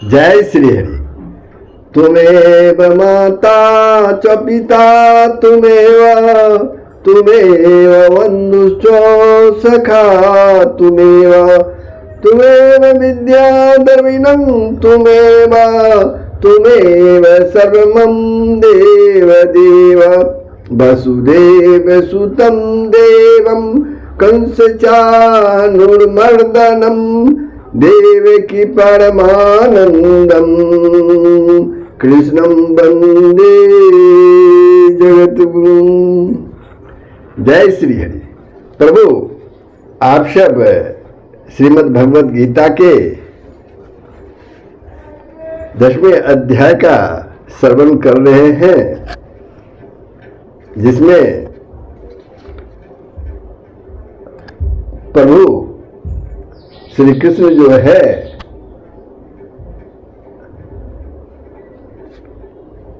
जय श्री हरि। तुमेव माता च पिता तुमेव बन्धुश्च सखा तुमेव विद्या द्रविणं तुमेव सर्वं देव वसुदेव सुतं देवं कंसचाणूरमर्दनं देवकी परमानंदम कृष्णं वंदे जगद्गुरुं। जय श्री हरि। प्रभु, आप सब श्रीमद् भगवद गीता के 10वें अध्याय का श्रवण कर रहे हैं, जिसमें प्रभु श्री कृष्ण जो है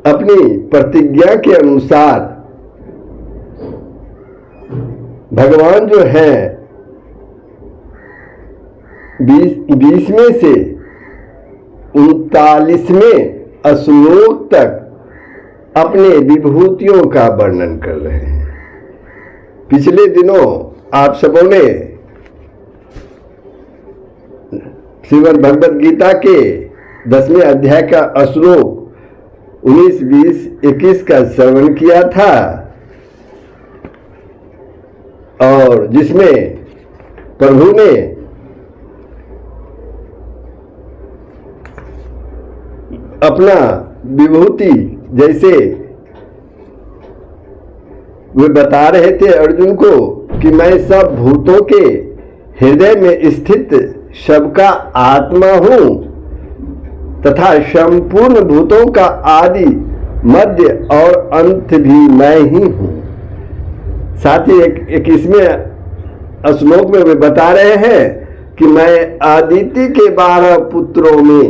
अपनी प्रतिज्ञा के अनुसार भगवान जो है 20वें से 39वें श्लोक तक अपने विभूतियों का वर्णन कर रहे हैं। पिछले दिनों आप सबों ने श्रीमद् भगवद गीता के 10वें अध्याय का श्लोक 19, 20, 21 का श्रवण किया था, और जिसमें प्रभु ने अपना विभूति जैसे वे बता रहे थे अर्जुन को कि मैं सब भूतों के हृदय में स्थित सबका आत्मा हूं तथा संपूर्ण भूतों का आदि मध्य और अंत भी मैं ही हूं। साथ ही 21वें श्लोक में वे बता रहे हैं कि मैं आदित्य के 12 पुत्रों में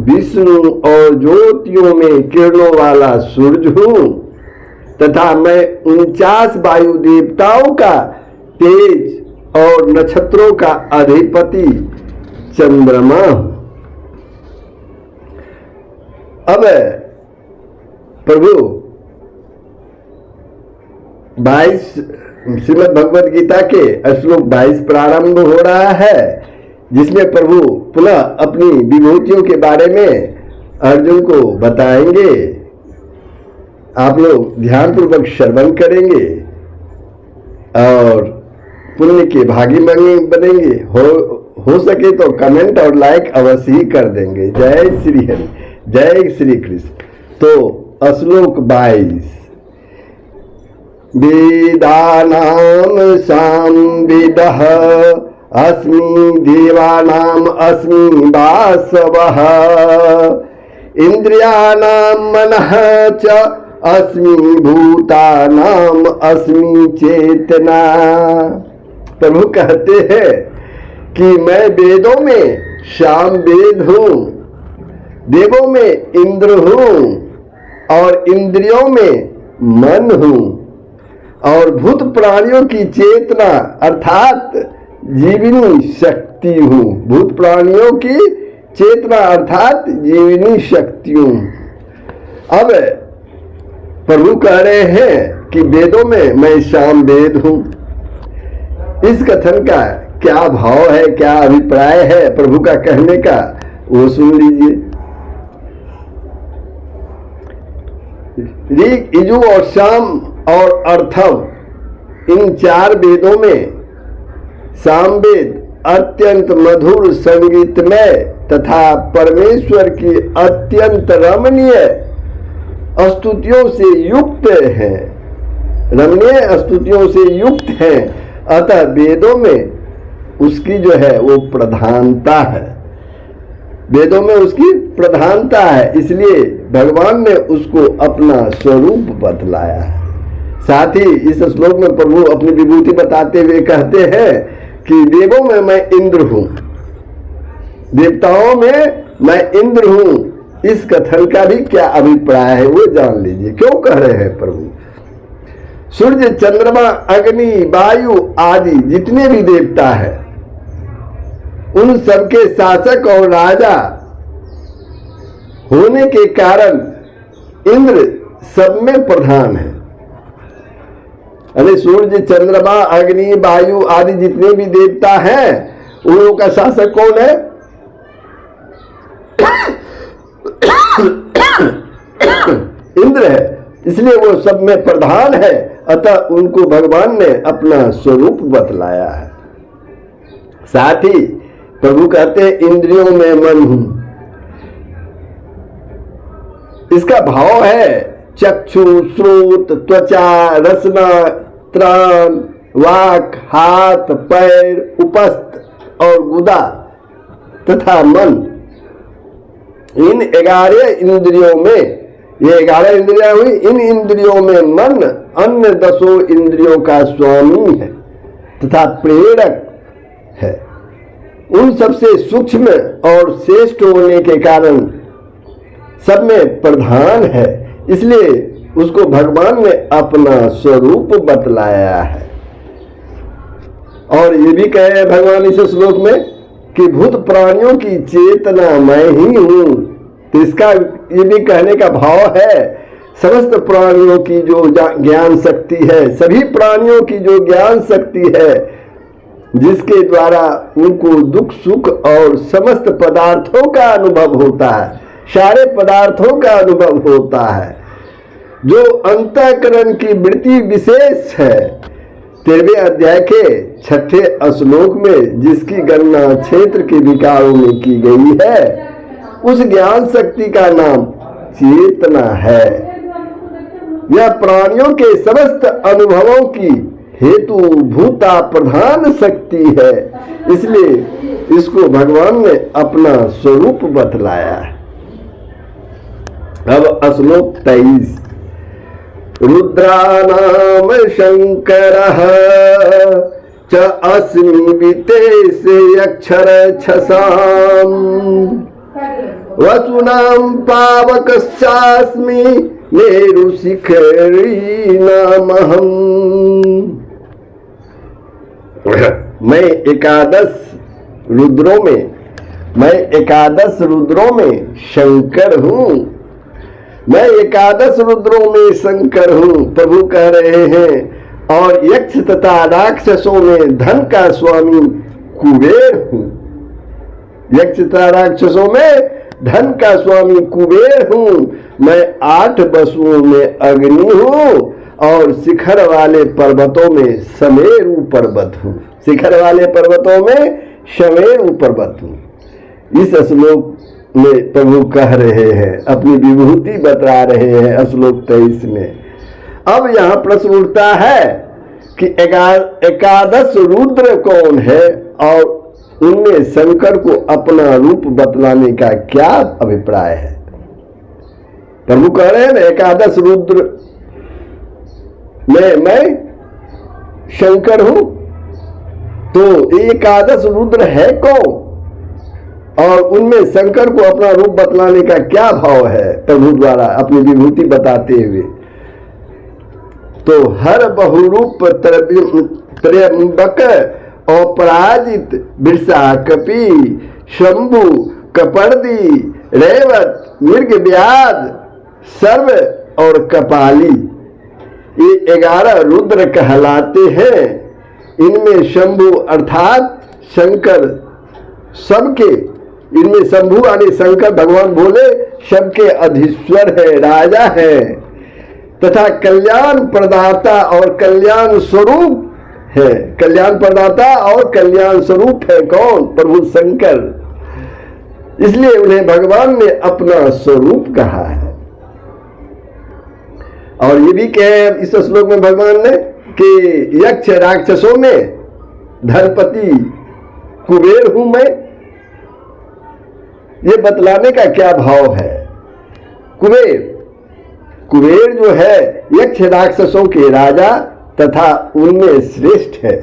विष्णु और ज्योतियों में किरणों वाला सूर्य हूं तथा मैं 49 वायु देवताओं का तेज और नक्षत्रों का अधिपति चंद्रमा हूं। अब प्रभु 22 श्रीमद् भगवद गीता के श्लोक 22 प्रारंभ हो रहा है, जिसमें प्रभु पुनः अपनी विभूतियों के बारे में अर्जुन को बताएंगे। आप लोग ध्यानपूर्वक श्रवण करेंगे और पुण्य के भागी बनेंगे। हो सके तो कमेंट और लाइक अवश्य ही कर देंगे। जय श्री हरि, जय श्री कृष्ण। तो श्लोक 22, वेदानां संविदः अस्मि देवानां अस्मि वासवः इंद्रियाणां मनः च अस्मि भूतानां अस्मि चेतना। प्रभु कहते हैं कि मैं वेदों में साम वेद हूं, देवों में इंद्र हूं और इंद्रियों में मन हूं और भूत प्राणियों की चेतना अर्थात जीवनी शक्ति हूं। भूत प्राणियों की चेतना अर्थात जीवनी शक्ति हूं। अब प्रभु कह रहे हैं कि वेदों में मैं साम वेद हूं। इस कथन का क्या भाव है, क्या अभिप्राय है प्रभु का कहने का, वो सुन लीजिए। ऋग, यजु और साम और अर्थव इन 4 वेदों में सामवेद अत्यंत मधुर संगीतमय तथा परमेश्वर की अत्यंत रमणीय स्तुतियों से युक्त है, रमणीय स्तुतियों से युक्त है। अतः वेदों में उसकी जो है वो प्रधानता है, वेदों में उसकी प्रधानता है, इसलिए भगवान ने उसको अपना स्वरूप बतलाया है। साथ ही इस श्लोक में प्रभु अपनी विभूति बताते हुए कहते हैं कि देवों में मैं इंद्र हूं, देवताओं में मैं इंद्र हूं। इस कथन का भी क्या अभिप्राय है वो जान लीजिए। क्यों कह रहे हैं प्रभु? सूर्य, चंद्रमा, अग्नि, वायु आदि जितने भी देवता है उन सबके शासक और राजा होने के कारण इंद्र सब में प्रधान है। अरे सूर्य, चंद्रमा, अग्नि, वायु आदि जितने भी देवता हैं उन लोगों का शासक कौन है? इंद्र है, इसलिए वो सब में प्रधान है। अतः उनको भगवान ने अपना स्वरूप बतलाया है। साथ ही प्रभु कहते हैं इंद्रियों में मन हूं। इसका भाव है चक्षु, श्रोत, त्वचा, रसना, त्राण, वाक, हाथ, पैर, उपस्थ और गुदा तथा मन। इन 11 इंद्रियों में, ये 11 इंद्रियां हुई, इन इंद्रियों में मन अन्य 10 इंद्रियों का स्वामी है तथा प्रेरक है। उन सबसे सूक्ष्म और श्रेष्ठ होने के कारण सब में प्रधान है, इसलिए उसको भगवान ने अपना स्वरूप बतलाया है। और ये भी कहे भगवान इस श्लोक में कि भूत प्राणियों की चेतना मैं ही हूं। तो इसका ये भी कहने का भाव है समस्त प्राणियों की जो ज्ञान शक्ति है, सभी प्राणियों की जो ज्ञान शक्ति है, जिसके द्वारा उनको दुख सुख और समस्त पदार्थों का अनुभव होता है, सारे पदार्थों का अनुभव होता है, जो अंतःकरण की वृत्ति विशेष है। 13वें अध्याय के 6ठे श्लोक में जिसकी गणना क्षेत्र के विकारों में की गई है, उस ज्ञान शक्ति का नाम चेतना है। यह प्राणियों के समस्त अनुभवों की हेतु भूता प्रधान शक्ति है, इसलिए इसको भगवान ने अपना स्वरूप बतलाया है। अब श्लोक 23। रुद्रानाम शंकरः च अस्मि वितेशे अक्षर छसाम वसुनाम पावकश्चास्मि मेरु शिखरी नामहम्। मैं 11 रुद्रों में शंकर हूं। मैं 11 रुद्रों में शंकर हूं, प्रभु कह रहे हैं। और यक्ष तथा राक्षसों में धन का स्वामी कुबेर हूं। यक्ष तथा राक्षसों में धन का स्वामी कुबेर हूं। मैं 8 वसुओं में अग्नि हूं और शिखर वाले पर्वतों में समेरु पर्वत हूं। शिखर वाले पर्वतों में समेरु पर्वत हूं। इस श्लोक में प्रभु कह रहे हैं, अपनी विभूति बता रहे हैं श्लोक 23 में। अब यहां प्रश्न उठता है कि 11 रुद्र कौन है और उनमें शंकर को अपना रूप बतलाने का क्या अभिप्राय है? प्रभु कह रहे हैं ना 11 रुद्र मैं शंकर हूं। तो 11 रुद्र है कौन और उनमें शंकर को अपना रूप बतलाने का क्या भाव है प्रभु द्वारा अपनी विभूति बताते हुए? तो हर बहुरूप त्रयंबक अपराजित वृषा कपि शंभु कपर्दी रेवत मृगव्याध सर्व और कपाली, ये 11 रुद्र कहलाते हैं। इनमें शंभु अर्थात शंकर सबके, इनमें शंभु यानी शंकर भगवान बोले सबके अधीश्वर है, राजा है तथा कल्याण प्रदाता और कल्याण स्वरूप है। कल्याण प्रदाता और कल्याण स्वरूप है कौन? प्रभु शंकर। इसलिए उन्हें भगवान ने अपना स्वरूप कहा है। और ये भी कहे इस श्लोक में भगवान ने कि यक्ष राक्षसों में धनपति कुबेर हूं मैं। ये बतलाने का क्या भाव है? कुबेर जो है यक्ष राक्षसों के राजा तथा उनमें श्रेष्ठ है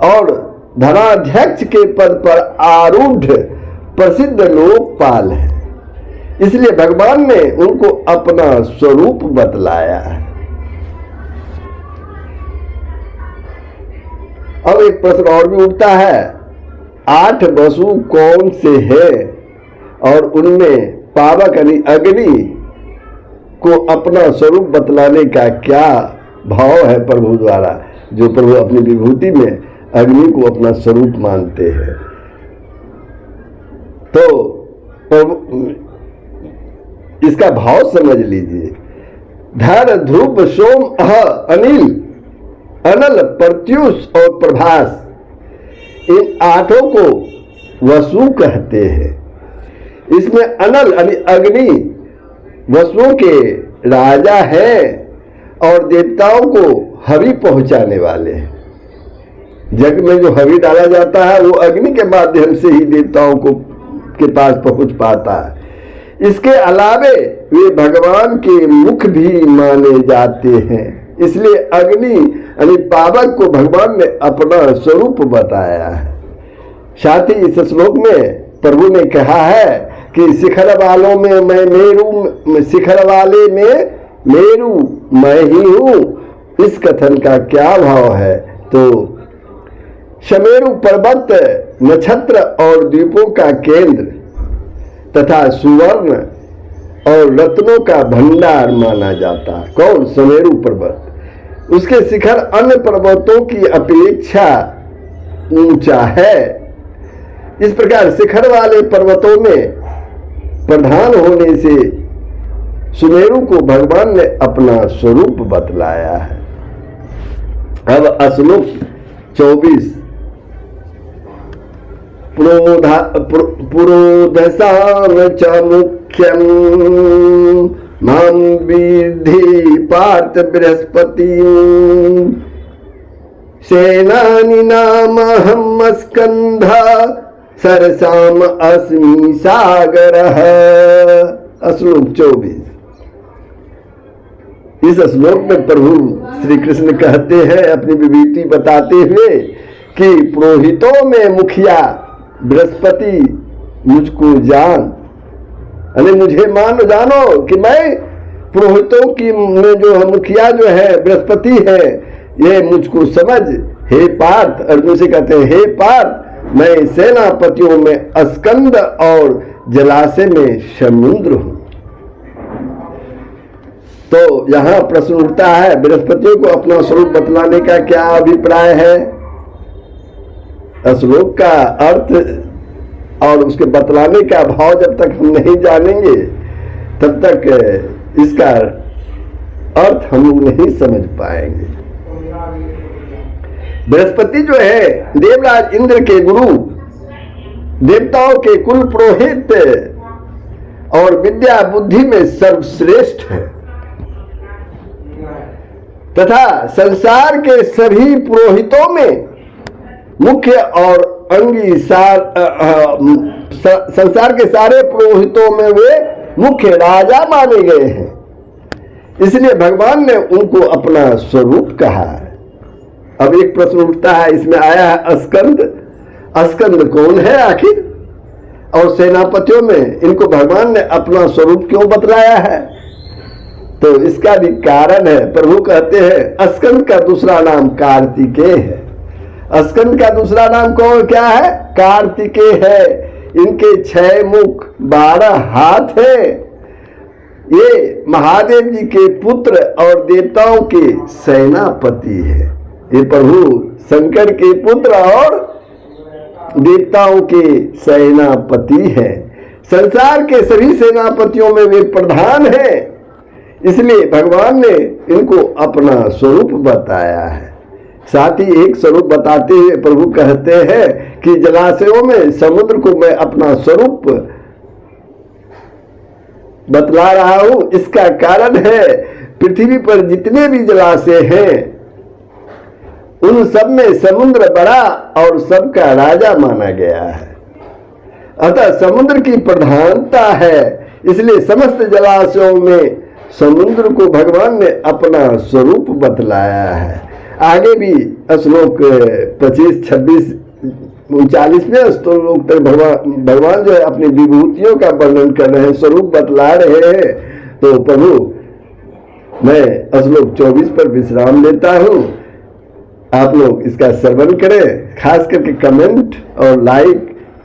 और धनाध्यक्ष के पद पर आरूढ़ प्रसिद्ध लोकपाल है। इसलिए भगवान ने उनको अपना स्वरूप बतलाया है। अब एक प्रश्न और भी उठता है, 8 वसु कौन से हैं और उनमें पावक यानी अग्नि को अपना स्वरूप बतलाने का क्या भाव है प्रभु द्वारा, जो प्रभु अपनी विभूति में अग्नि को अपना स्वरूप मानते हैं। तो इसका भाव समझ लीजिए। धर ध्रुव सोम अह अनिल अनल प्रत्युष और प्रभास, इन आठों को वसु कहते हैं। इसमें अनल यानी अग्नि वसुओं के राजा हैं और देवताओं को हवि पहुंचाने वाले हैं। जग में जो हवि डाला जाता है वो अग्नि के माध्यम से ही देवताओं को के पास पहुंच पाता है। इसके अलावे वे भगवान के मुख भी माने जाते हैं, इसलिए अग्नि यानी पावक को भगवान ने अपना स्वरूप बताया है। साथ ही इस श्लोक में प्रभु ने कहा है कि शिखर वालों में मैं मेरू, शिखर वाले में मेरू मैं ही हूं। इस कथन का क्या भाव है? तो शमेरु पर्वत नक्षत्र और द्वीपों का केंद्र तथा सुवर्ण और रत्नों का भंडार माना जाता है। कौन? शमेरु पर्वत। उसके शिखर अन्य पर्वतों की अपेक्षा ऊंचा है। इस प्रकार शिखर वाले पर्वतों में प्रधान होने से सुमेरु को भगवान ने अपना स्वरूप बतलाया है। अब श्लोक 24 पुरोधसाम च मुख्यम मां विद्धि पार्थ बृहस्पति सेनानि नामहं स्कंधा सरसाम अस्मि सागरः। श्लोक 24। इस श्लोक में प्रभु श्री कृष्ण कहते हैं, अपनी विभूति बताते हुए कि पुरोहितों में मुखिया बृहस्पति मुझको जान, अरे मुझे मान जानो कि मैं पुरोहितों की में जो मुखिया जो है बृहस्पति है, ये मुझको समझ। हे पार्थ, अर्जुन से कहते हैं हे पार्थ, मैं सेनापतियों में स्कंद और जलाशय में समुद्र हूं। तो यहां प्रश्न उठता है, बृहस्पतियों को अपना स्वरूप बतलाने का क्या अभिप्राय है? श्लोक का अर्थ और उसके बतलाने का भाव जब तक हम नहीं जानेंगे तब तक इसका अर्थ हम लोग नहीं समझ पाएंगे। बृहस्पति जो है देवराज इंद्र के गुरु, देवताओं के कुल पुरोहित और विद्या बुद्धि में सर्वश्रेष्ठ है तथा संसार के सभी पुरोहितों में मुख्य और संसार के सारे पुरोहितों में वे मुख्य राजा माने गए हैं। इसलिए भगवान ने उनको अपना स्वरूप कहा है। अब एक प्रश्न उठता है, इसमें आया है स्कंद। स्कंद कौन है आखिर? और सेनापतियों में इनको भगवान ने अपना स्वरूप क्यों बतलाया है? तो इसका भी कारण है। प्रभु कहते हैं स्कंद का दूसरा नाम कार्तिकेय है। स्कंद का दूसरा नाम कौन क्या है? कार्तिकेय है। इनके 6 मुख 12 हाथ है। ये महादेव जी के पुत्र और देवताओं के सेनापति है। ये प्रभु शंकर के पुत्र और देवताओं के सेनापति हैं। संसार के सभी सेनापतियों में वे प्रधान हैं। इसलिए भगवान ने इनको अपना स्वरूप बताया है। साथ ही एक स्वरूप बताते हुए प्रभु कहते हैं कि जलाशयों में समुद्र को मैं अपना स्वरूप बतला रहा हूं। इसका कारण है पृथ्वी पर जितने भी जलाशय हैं उन सब में समुद्र बड़ा और सबका राजा माना गया है। अतः समुद्र की प्रधानता है, इसलिए समस्त जलाशयों में समुद्र को भगवान ने अपना स्वरूप बतलाया है। आगे भी श्लोक 25, 26, 39 में श्लोक तक भगवान जो है अपनी विभूतियों का वर्णन कर रहे हैं, स्वरूप बतला रहे हैं। तो प्रभु मैं श्लोक 24 पर विश्राम लेता हूं। आप लोग इसका श्रवण करें, खास करके कमेंट और लाइक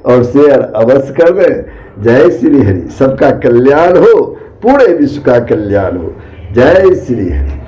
और शेयर अवश्य कर दें। जय श्री हरि। सबका कल्याण हो, पूरे विश्व का कल्याण हो। जय श्री हरि।